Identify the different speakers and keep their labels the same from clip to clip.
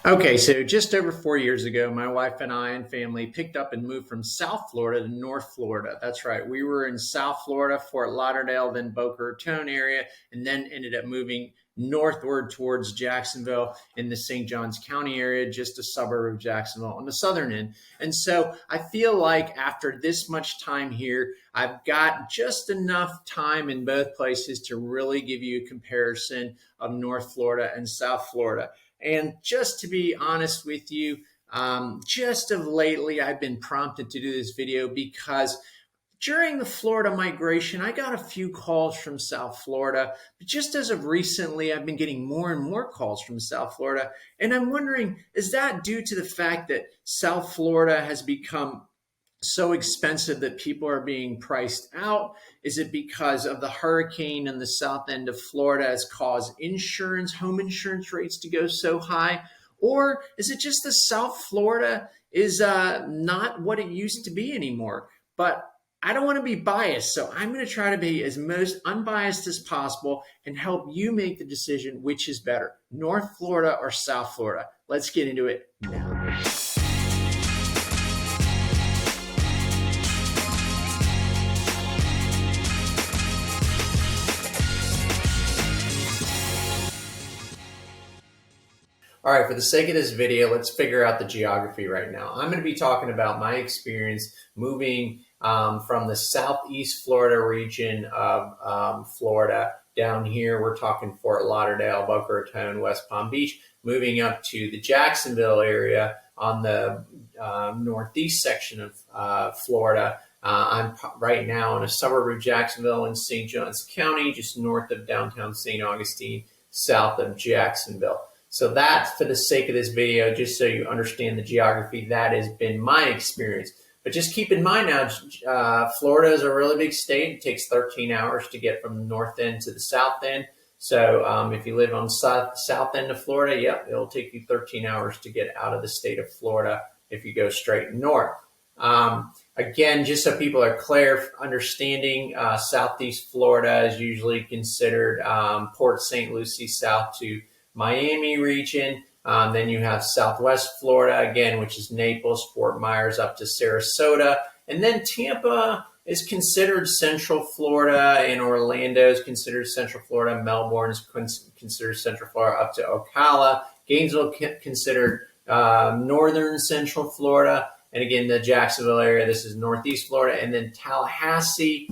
Speaker 1: Okay, so just over 4 years ago, my wife and I and family picked up and moved from South Florida to North Florida. That's right. We were in South Florida, Fort Lauderdale, then Boca Raton area, and then ended up moving northward towards Jacksonville in the St. Johns County area, just a suburb of Jacksonville on the southern end. And so I feel like after this much time here, I've got just enough time in both places to really give you a comparison of North Florida and South Florida. And just to be honest with you, just of lately, I've been prompted to do this video because during the Florida migration, I got a few calls from South Florida, but just as of recently, I've been getting more and more calls from South Florida. And I'm wondering, is that due to the fact that South Florida has become so expensive that people are being priced out? Is it because of the hurricane in the south end of Florida has caused home insurance rates to go so high? Or is it just that South Florida is not what it used to be anymore? But I don't want to be biased, so I'm going to try to be as most unbiased as possible and help you make the decision which is better, North Florida or South Florida. Let's get into it now. All right, for the sake of this video, let's figure out the geography right now. I'm going to be talking about my experience moving from the southeast Florida region of Florida down here. We're talking Fort Lauderdale, Boca Raton, West Palm Beach, moving up to the Jacksonville area on the northeast section of Florida. I'm right now in a suburb of Jacksonville in St. Johns County, just north of downtown St. Augustine, south of Jacksonville. So that, for the sake of this video, just so you understand the geography, that has been my experience. But just keep in mind now, Florida is a really big state. It takes 13 hours to get from the north end to the south end. So if you live on the south end of Florida, yep, it'll take you 13 hours to get out of the state of Florida if you go straight north. Again, just so people are clear, understanding, southeast Florida is usually considered Port St. Lucie south to Miami region. Then you have Southwest Florida, again, which is Naples, Fort Myers up to Sarasota. And then Tampa is considered Central Florida, and Orlando is considered Central Florida. Melbourne is considered Central Florida up to Ocala. Gainesville considered Northern Central Florida. And again, the Jacksonville area, this is Northeast Florida. And then Tallahassee,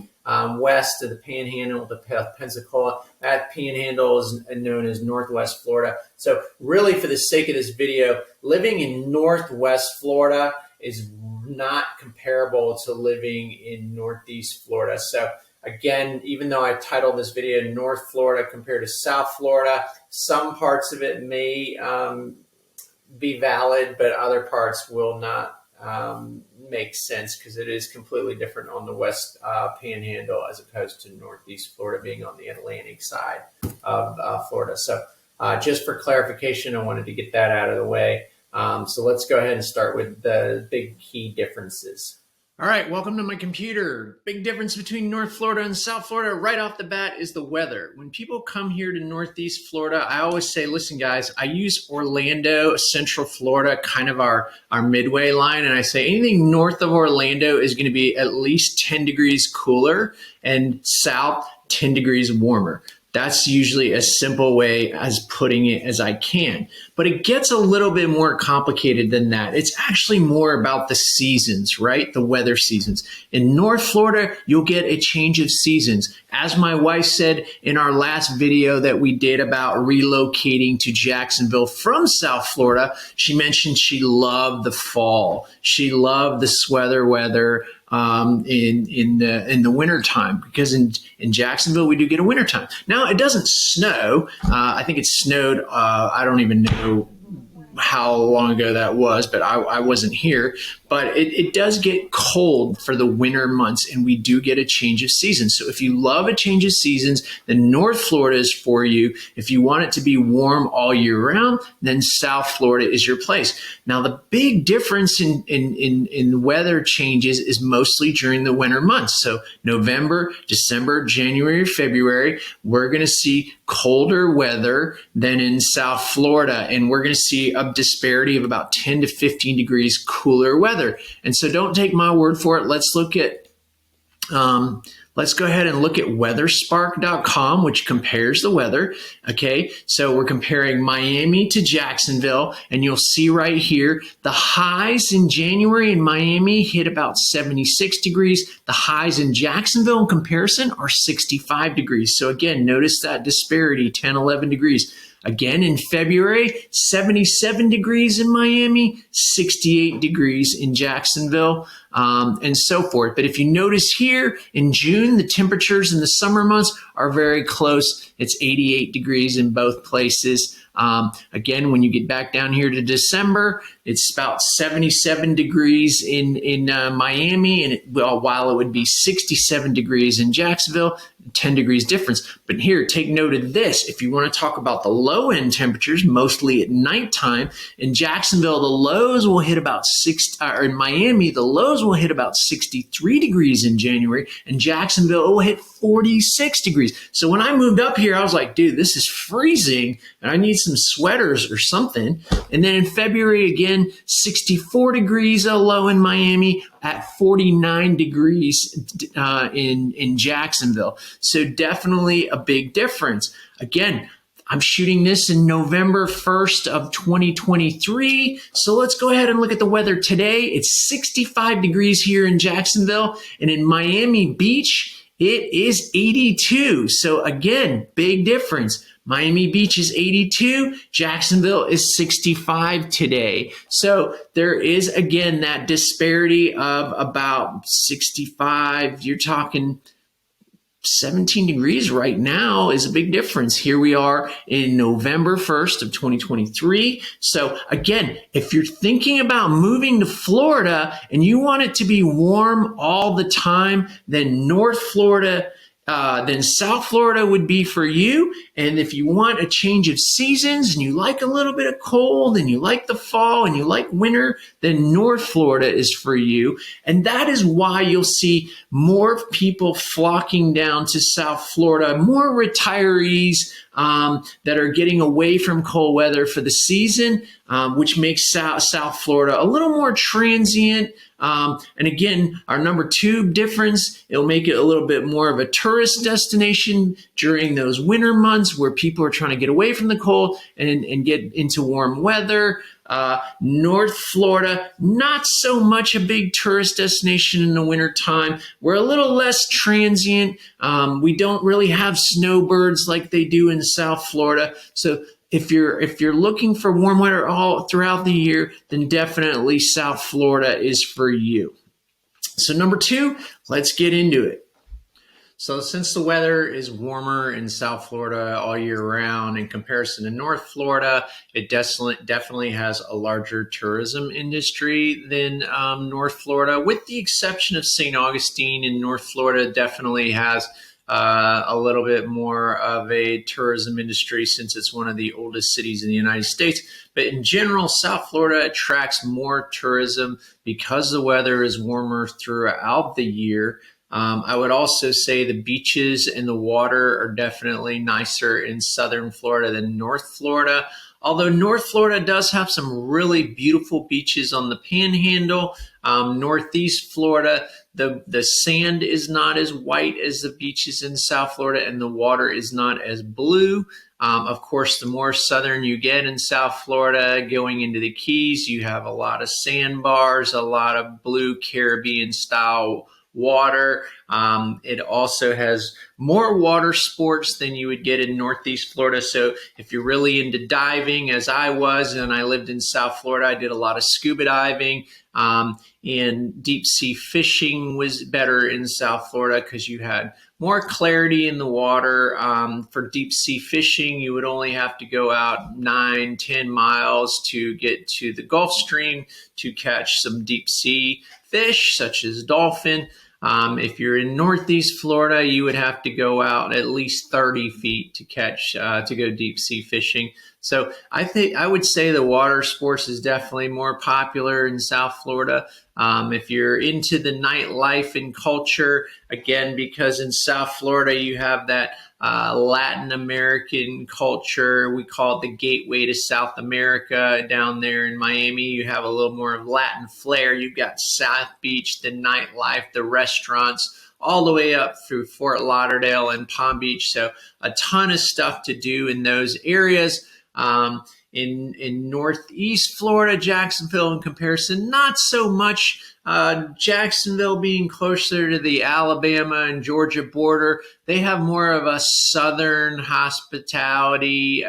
Speaker 1: west of the Panhandle to Pensacola. That Panhandle is known as Northwest Florida. So really, for the sake of this video, living in Northwest Florida is not comparable to living in Northeast Florida. So again, even though I titled this video North Florida compared to South Florida, some parts of it may be valid, but other parts will not makes sense because it is completely different on the west panhandle as opposed to Northeast Florida being on the Atlantic side of Florida. So just for clarification, I wanted to get that out of the way. So let's go ahead and start with the big key differences. All right, welcome to my computer. Big difference between North Florida and South Florida right off the bat is the weather. When people come here to Northeast Florida, I always say, listen, guys, I use Orlando, Central Florida, kind of our midway line. And I say anything north of Orlando is going to be at least 10 degrees cooler and south 10 degrees warmer. That's usually as simple way as putting it as I can. But it gets a little bit more complicated than that. It's actually more about the seasons, right? The weather seasons. In North Florida, you'll get a change of seasons. As my wife said in our last video that we did about relocating to Jacksonville from South Florida, she mentioned she loved the fall. She loved the sweater weather in the winter time, because in Jacksonville we do get a winter time. Now it doesn't snow. I think it snowed. I don't even know how long ago that was, but I wasn't here. But it does get cold for the winter months, and we do get a change of seasons. So if you love a change of seasons, then North Florida is for you. If you want it to be warm all year round, then South Florida is your place. Now, the big difference in weather changes is mostly during the winter months. So November, December, January, February, we're going to see colder weather than in South Florida, and we're going to see a of disparity of about 10 to 15 degrees cooler weather. And so don't take my word for it. Let's go ahead and look at weatherspark.com, which compares the weather. Okay, so we're comparing Miami to Jacksonville, and you'll see right here the highs in January in Miami hit about 76 degrees. The highs in Jacksonville in comparison are 65 degrees. So again, notice that disparity, 10, 11 degrees. Again, in February, 77 degrees in Miami, 68 degrees in Jacksonville, and so forth. But if you notice here, in June, the temperatures in the summer months are very close. It's 88 degrees in both places. Again, when you get back down here to December, it's about 77 degrees in Miami, and while it would be 67 degrees in Jacksonville, 10 degrees difference. But here, take note of this. If you want to talk about the low end temperatures, mostly at nighttime, in Jacksonville, the lows will hit about in Miami, the lows will hit about 63 degrees in January, and Jacksonville will hit 46 degrees. So when I moved up here, I was like, dude, this is freezing, and I need some sweaters or something. And then in February, again, 64 degrees low in Miami, at 49 degrees in Jacksonville. So definitely a big difference. Again, I'm shooting this in November 1st of 2023. So let's go ahead and look at the weather today. It's 65 degrees here in Jacksonville, and in Miami Beach, it is 82. So again, big difference. Miami Beach is 82, Jacksonville is 65 today. So there is, again, that disparity of about 65. You're talking 17 degrees right now is a big difference. Here we are in November 1st of 2023. So again, if you're thinking about moving to Florida and you want it to be warm all the time, then then South Florida would be for you. And if you want a change of seasons and you like a little bit of cold and you like the fall and you like winter, then North Florida is for you. And that is why you'll see more people flocking down to South Florida, more retirees that are getting away from cold weather for the season, which makes South Florida a little more transient. And again, our number 2 difference, it'll make it a little bit more of a tourist destination during those winter months where people are trying to get away from the cold and get into warm weather. North Florida, not so much a big tourist destination in the wintertime. We're a little less transient. We don't really have snowbirds like they do in South Florida. So if you're looking for warm weather all throughout the year, then definitely South Florida is for you. So number 2, let's get into it. So since the weather is warmer in South Florida all year round in comparison to North Florida, it definitely has a larger tourism industry than North Florida, with the exception of St. Augustine. In North Florida definitely has a little bit more of a tourism industry since it's one of the oldest cities in the United States. But in general, South Florida attracts more tourism because the weather is warmer throughout the year. I would also say the beaches and the water are definitely nicer in Southern Florida than North Florida. Although North Florida does have some really beautiful beaches on the Panhandle. Northeast Florida, the sand is not as white as the beaches in South Florida, and the water is not as blue. Of course, the more southern you get in South Florida, going into the Keys, you have a lot of sandbars, a lot of blue Caribbean style water. It also has more water sports than you would get in Northeast Florida. So if you're really into diving, as I was, and I lived in South Florida, I did a lot of scuba diving, and deep sea fishing was better in South Florida because you had more clarity in the water. For deep sea fishing, you would only have to go out 9-10 miles to get to the Gulf Stream to catch some deep sea fish such as dolphin. If you're in Northeast Florida, you would have to go out at least 30 feet to go deep sea fishing. So I would say the water sports is definitely more popular in South Florida. If you're into the nightlife and culture, again, because in South Florida you have that Latin American culture. We call it the gateway to South America down there in Miami. You have a little more of Latin flair. You've got South Beach, the nightlife, the restaurants, all the way up through Fort Lauderdale and Palm Beach. So a ton of stuff to do in those areas. In Northeast Florida, Jacksonville in comparison, not so much. Jacksonville being closer to the Alabama and Georgia border, they have more of a southern hospitality,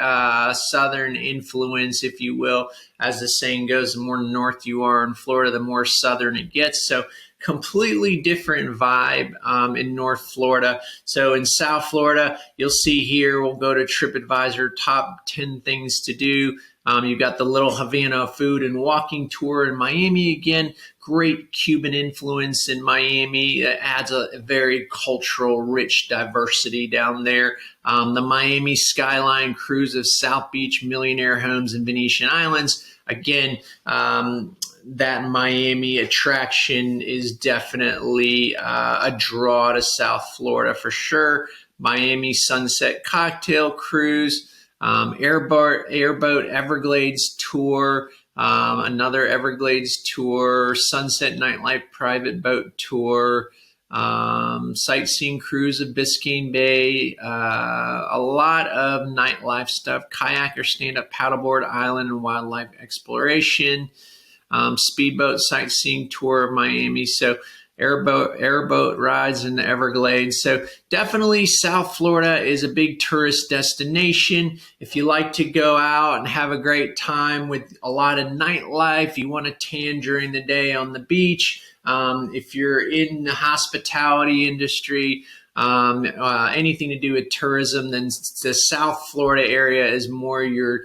Speaker 1: southern influence, if you will. As the saying goes, the more north you are in Florida, the more southern it gets. So completely different vibe in North Florida. So in South Florida, you'll see here, we'll go to TripAdvisor, top 10 things to do. You've got the Little Havana food and walking tour in Miami again. Great Cuban influence in Miami. It adds a very cultural, rich diversity down there. The Miami Skyline cruise of South Beach, Millionaire Homes, and Venetian Islands. Again, that Miami attraction is definitely a draw to South Florida for sure. Miami Sunset Cocktail Cruise. Airboat Everglades tour, another Everglades tour, Sunset Nightlife private boat tour, sightseeing cruise of Biscayne Bay, a lot of nightlife stuff, kayak or stand-up paddleboard island and wildlife exploration, speedboat sightseeing tour of Miami. So airboat rides in the Everglades. So definitely South Florida is a big tourist destination. If you like to go out and have a great time with a lot of nightlife, you want to tan during the day on the beach. If you're in the hospitality industry, anything to do with tourism, then the South Florida area is more your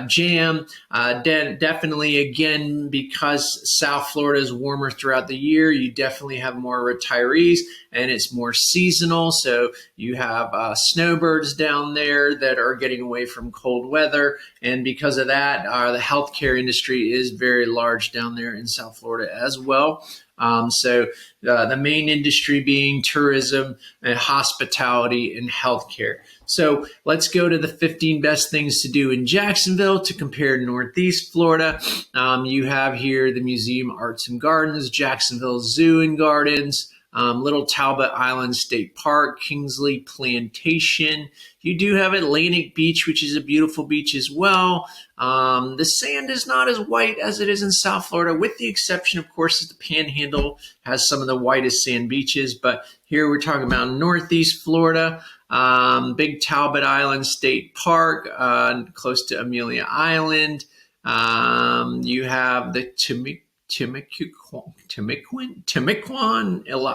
Speaker 1: jam. Definitely, again, because South Florida is warmer throughout the year, you definitely have more retirees and it's more seasonal. So you have snowbirds down there that are getting away from cold weather. And because of that, the healthcare industry is very large down there in South Florida as well. So the main industry being tourism and hospitality and healthcare. So let's go to the 15 best things to do in Jacksonville to compare to Northeast Florida. You have here the Museum Arts and Gardens, Jacksonville Zoo and Gardens, Little Talbot Island State Park, Kingsley Plantation. You do have Atlantic Beach, which is a beautiful beach as well. The sand is not as white as it is in South Florida, with the exception, of course, that the Panhandle has some of the whitest sand beaches. But here we're talking about Northeast Florida, Big Talbot Island State Park, close to Amelia Island. You have the Timucuan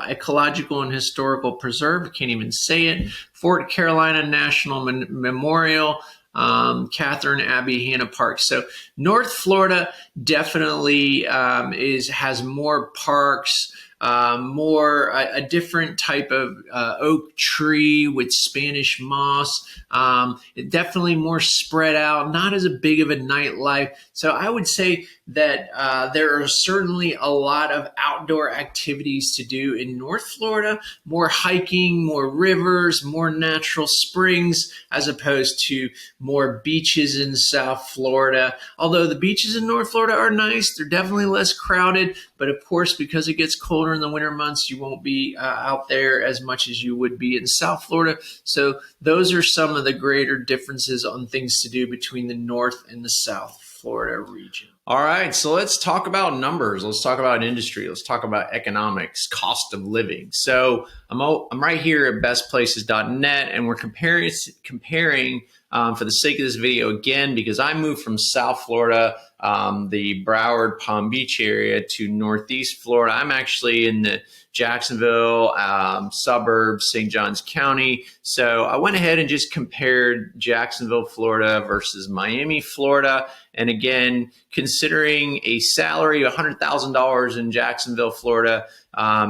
Speaker 1: Ecological and Historical Preserve. I can't even say it. Fort Carolina National Memorial, Catherine Abbey Hanna Park. So North Florida definitely has more parks, more a different type of oak tree with Spanish moss. Definitely more spread out, not as big of a nightlife. So I would say that there are certainly a lot of outdoor activities to do in North Florida, more hiking, more rivers, more natural springs, as opposed to more beaches in South Florida. Although the beaches in North Florida are nice, they're definitely less crowded. But of course, because it gets colder in the winter months, you won't be out there as much as you would be in South Florida. So those are some of the greater differences on things to do between the North and the South Florida region. All right, so let's talk about numbers. Let's talk about industry. Let's talk about economics, cost of living. So I'm right here at bestplaces.net, and we're comparing for the sake of this video again, because I moved from South Florida, the Broward, Palm Beach area, to Northeast Florida. I'm actually in the Jacksonville suburb, St. Johns County. So I went ahead and just compared Jacksonville, Florida versus Miami, Florida. And again, considering a salary of $100,000 in Jacksonville, Florida,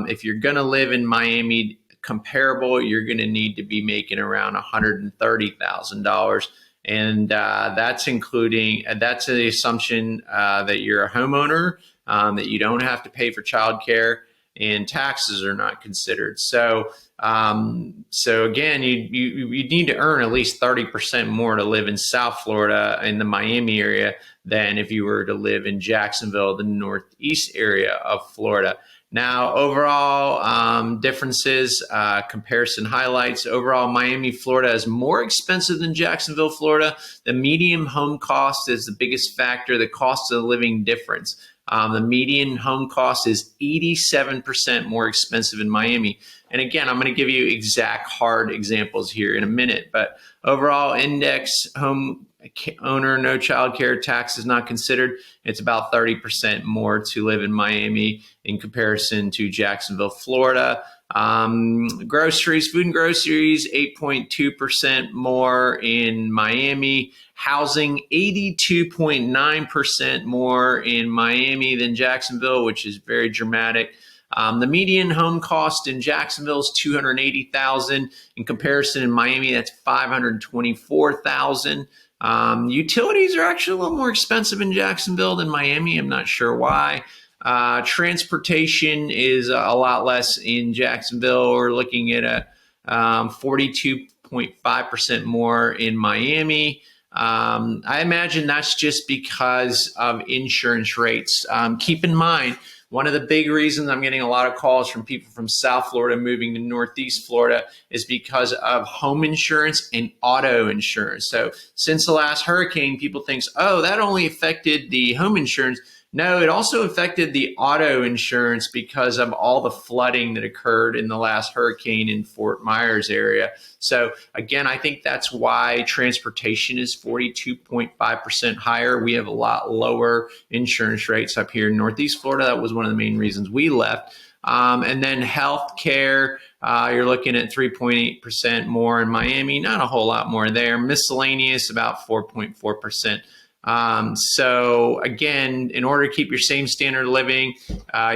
Speaker 1: if you're going to live in Miami, comparable, you're going to need to be making around $130,000. And that's the assumption that you're a homeowner, that you don't have to pay for childcare, and taxes are not considered. So again, you need to earn at least 30% more to live in South Florida in the Miami area than if you were to live in Jacksonville, the northeast area of Florida. Now, overall differences, comparison highlights. Overall, Miami, Florida is more expensive than Jacksonville, Florida. The median home cost is the biggest factor, the cost of living difference. The median home cost is 87% more expensive in Miami. And again, I'm going to give you exact hard examples here in a minute. But overall index home owner, no child care, taxes not considered, it's about 30% more to live in Miami in comparison to Jacksonville, Florida. Groceries, food and groceries, 8.2% more in Miami. Housing, 82.9% more in Miami than Jacksonville, which is very dramatic. The median home cost in Jacksonville is $280,000. In comparison, in Miami, that's $524,000. Utilities are actually a little more expensive in Jacksonville than Miami. I'm not sure why. Transportation is a lot less in Jacksonville. We're looking at a 42.5% more in Miami. I imagine that's just because of insurance rates. Keep in mind, one of the big reasons I'm getting a lot of calls from people from South Florida moving to Northeast Florida is because of home insurance and auto insurance. So since the last hurricane, people think, oh, that only affected the home insurance. No, it also affected the auto insurance because of all the flooding that occurred in the last hurricane in Fort Myers area. So again, I think that's why transportation is 42.5% higher. We have a lot lower insurance rates up here in Northeast Florida. That was one of the main reasons we left. And then health care, you're looking at 3.8% more in Miami, not a whole lot more there. Miscellaneous, about 4.4%. So again, in order to keep your same standard of living,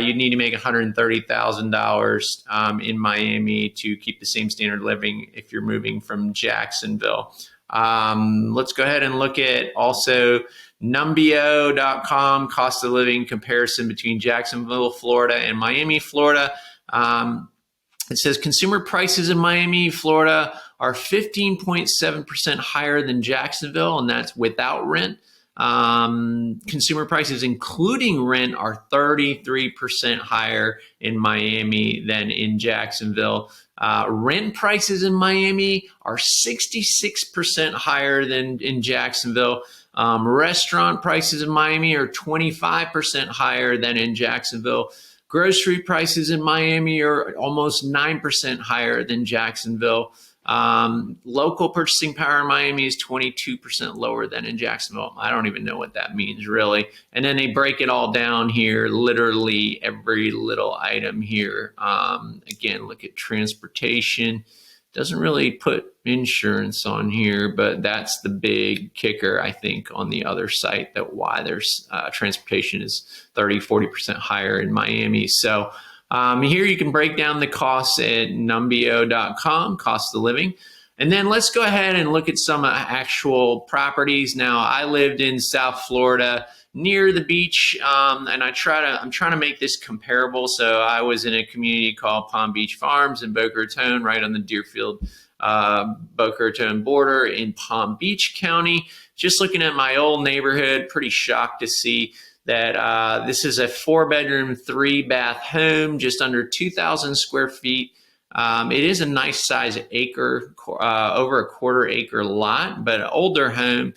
Speaker 1: you need to make $130,000 in Miami to keep the same standard of living if you're moving from Jacksonville. Let's go ahead and look at also Numbeo.com, cost of living comparison between Jacksonville, Florida and Miami, Florida. It says consumer prices in Miami, Florida are 15.7% higher than Jacksonville, and that's without rent. Consumer prices including rent are 33% higher in Miami than in Jacksonville. Rent prices in Miami are 66% higher than in Jacksonville. Restaurant prices in Miami are 25% higher than in Jacksonville. Grocery prices in Miami are almost 9% higher than Jacksonville. Local purchasing power in Miami is 22% lower than in Jacksonville. I don't even know what that means really. And then they break it all down here, literally every little item here. Again, look at transportation. Doesn't really put insurance on here, but that's the big kicker, I think, on the other site, that why there's transportation is 30-40% higher in Miami. So here you can break down the costs at Numbeo.com, cost of living. And then let's go ahead and look at some actual properties. Now, I lived in South Florida near the beach, and I'm trying to make this comparable. So I was in a community called Palm Beach Farms in Boca Raton, right on the Deerfield Boca Raton border in Palm Beach County. Just looking at my old neighborhood, pretty shocked to see that this is a 4-bedroom, 3-bath home, just under 2,000 square feet. It is a nice size acre, over a quarter-acre lot, but an older home,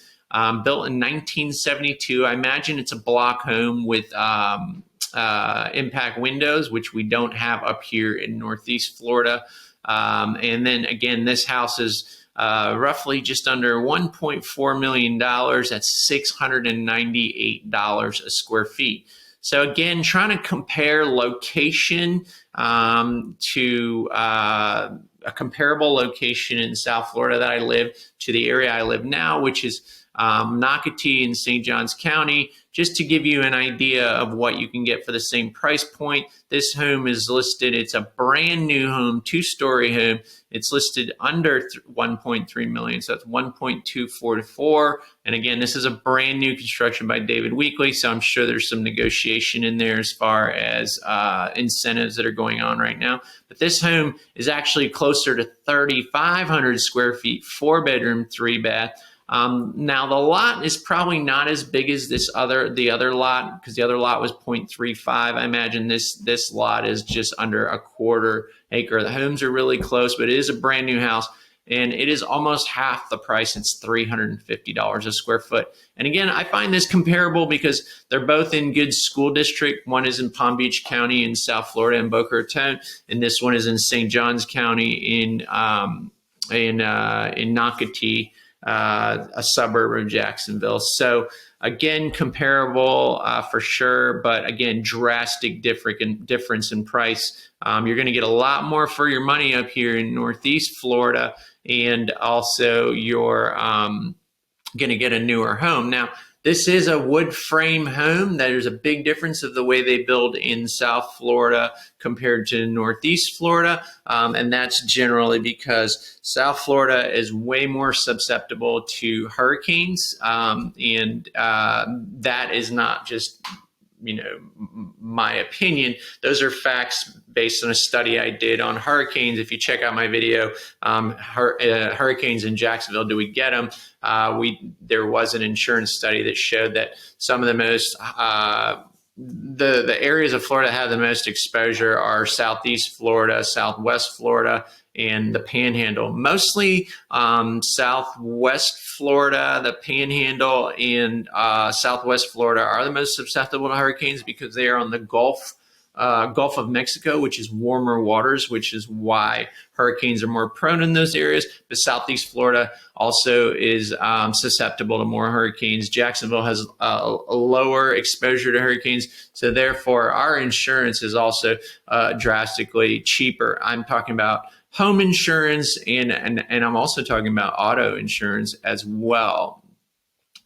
Speaker 1: built in 1972. I imagine it's a block home with impact windows, which we don't have up here in Northeast Florida. And then again, this house is roughly just under $1.4 million. That's $698 a square feet. So again, trying to compare location to a comparable location in South Florida that I live to the area I live now, which is Nocatee in St. Johns County. Just to give you an idea of what you can get for the same price point, this home is listed, it's a brand new home, two-story home. It's listed under 1.3 million, so it's 1.244. And again, this is a brand new construction by David Weekley, so I'm sure there's some negotiation in there as far as incentives that are going on right now. But this home is actually closer to 3,500 square feet, 4-bedroom, 3-bath. Now the lot is probably not as big as the other lot, because the other lot was 0.35. I imagine this lot is just under a 1/4 acre. The homes are really close, but it is a brand new house, and it is almost half the price. It's $350 a square foot. And again, I find this comparable because they're both in good school district. One is in Palm Beach County in South Florida in Boca Raton, and this one is in St. Johns County in Nocatee, a suburb of Jacksonville. So again, comparable for sure, but again, drastic difference in price. You're going to get a lot more for your money up here in Northeast Florida, and also you're going to get a newer home. Now, this is a wood frame home. There's a big difference of the way they build in South Florida compared to Northeast Florida. And that's generally because South Florida is way more susceptible to hurricanes. And that is not just my opinion. Those are facts based on a study I did on hurricanes. If you check out my video, hurricanes in Jacksonville, do we get them? There was an insurance study that showed that some of the most the areas of Florida that have the most exposure are Southeast Florida, Southwest Florida, and the Panhandle. Mostly Southwest Florida, the Panhandle, and Southwest Florida are the most susceptible to hurricanes because they are on the Gulf of Mexico, which is warmer waters, which is why hurricanes are more prone in those areas. But Southeast Florida also is susceptible to more hurricanes. Jacksonville has a lower exposure to hurricanes, so therefore our insurance is also drastically cheaper. I'm talking about home insurance, and I'm also talking about auto insurance as well.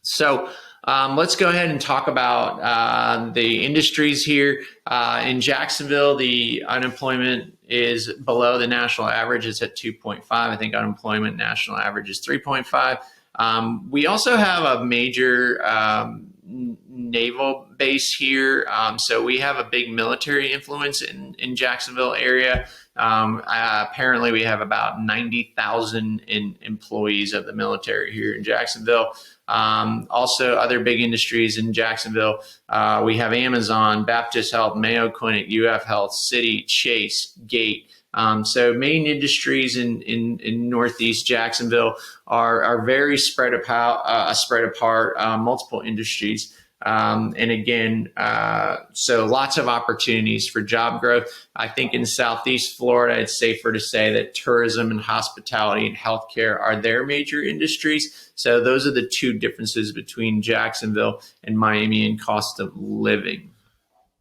Speaker 1: So let's go ahead and talk about the industries here. In Jacksonville, the unemployment is below the national average. It's at 2.5. I think unemployment national average is 3.5. We also have a major naval base here. So we have a big military influence in Jacksonville area. Apparently we have about 90,000 employees of the military here in Jacksonville. Also other big industries in Jacksonville, we have Amazon, Baptist Health, Mayo Clinic, UF Health, Citi, Chase, Gate. So main industries in Northeast Jacksonville are very spread apart, multiple industries. And again, so lots of opportunities for job growth. I think in Southeast Florida, it's safer to say that tourism and hospitality and healthcare are their major industries. So those are the two differences between Jacksonville and Miami in cost of living.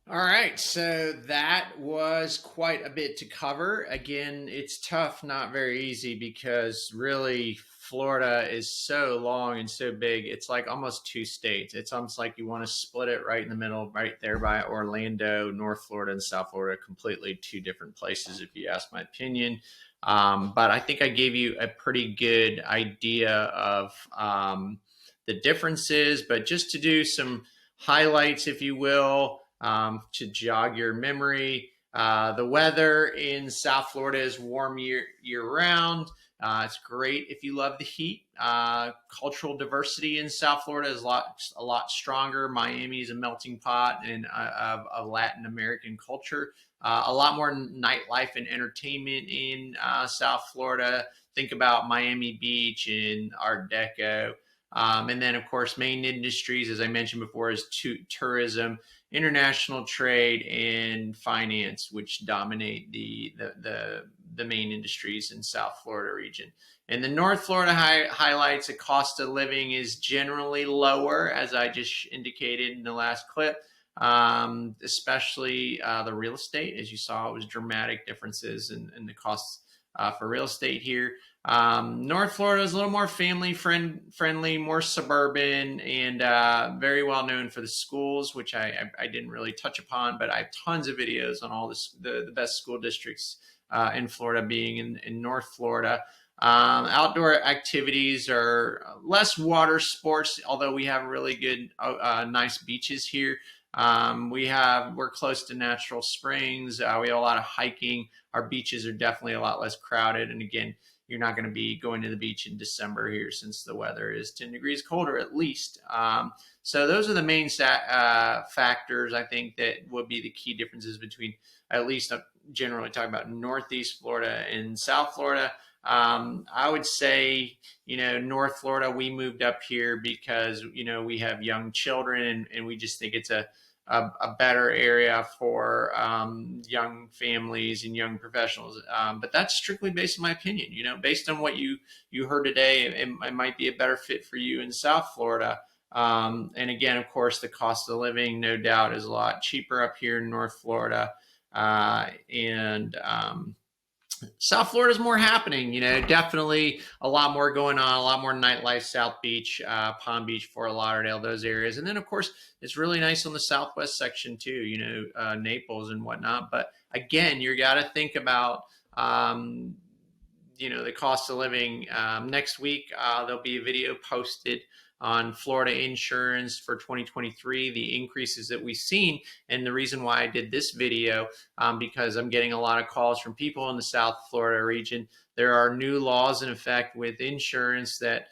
Speaker 1: All right, so that was quite a bit to cover. Again, it's tough, not very easy, because really Florida is so long and so big. It's like almost two states. It's almost like you want to split it right in the middle, right there by Orlando, North Florida and South Florida, completely two different places, if you ask my opinion. But I think I gave you a pretty good idea of the differences, but just to do some highlights, if you will, to jog your memory. The weather in South Florida is warm year round. It's great if you love the heat. Cultural diversity in South Florida is a lot stronger. Miami is a melting pot of Latin American culture. A lot more nightlife and entertainment in South Florida. Think about Miami Beach and Art Deco. And then, of course, main industries, as I mentioned before, is tourism, international trade, and finance, which dominate the main industries in South Florida region. And the North Florida highlights, the cost of living is generally lower, as I just indicated in the last clip, especially the real estate. As you saw, it was dramatic differences in the costs for real estate here. North Florida is a little more friendly, more suburban, and very well known for the schools, which I didn't really touch upon, but I have tons of videos on all the best school districts in Florida, being in North Florida. Outdoor activities are less water sports, although we have really good, nice beaches here. We're close to natural springs. We have a lot of hiking. Our beaches are definitely a lot less crowded, and again, you're not going to be going to the beach in December here, since the weather is 10 degrees colder at least. So those are the main factors, I think, that would be the key differences between, at least generally talking about Northeast Florida and South Florida. I would say, North Florida, we moved up here because, we have young children, and we just think it's a better area for young families and young professionals. But that's strictly based on my opinion. Based on what you heard today, it might be a better fit for you in South Florida. And again, of course, the cost of living, no doubt, is a lot cheaper up here in North Florida. And South Florida is more happening, definitely a lot more going on, a lot more nightlife. South Beach, Palm Beach, Fort Lauderdale, those areas. And then, of course, it's really nice on the southwest section too, Naples and whatnot. But again, you got to think about, the cost of living. Next week, there'll be a video posted on Florida insurance for 2023, the increases that we've seen. And the reason why I did this video, because I'm getting a lot of calls from people in the South Florida region. There are new laws in effect with insurance that,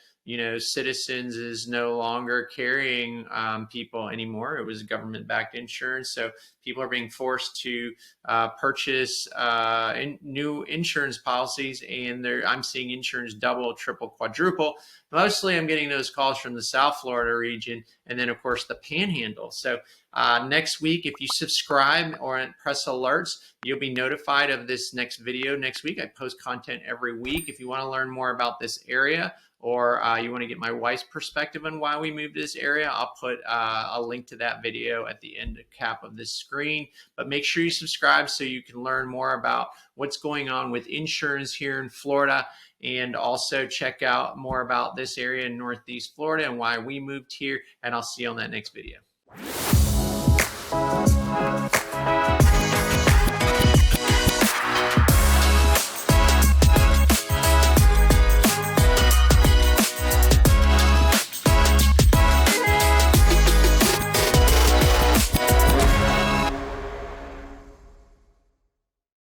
Speaker 1: Citizens is no longer carrying people anymore. It was government-backed insurance. So people are being forced to purchase new insurance policies, and I'm seeing insurance double, triple, quadruple. Mostly I'm getting those calls from the South Florida region, and then, of course, the Panhandle. So next week, if you subscribe or press alerts, you'll be notified of this next video next week. I post content every week. If you want to learn more about this area, or you want to get my wife's perspective on why we moved to this area, I'll put a link to that video at the end cap of this screen. But make sure you subscribe so you can learn more about what's going on with insurance here in Florida, and also check out more about this area in Northeast Florida and why we moved here. And I'll see you on that next video.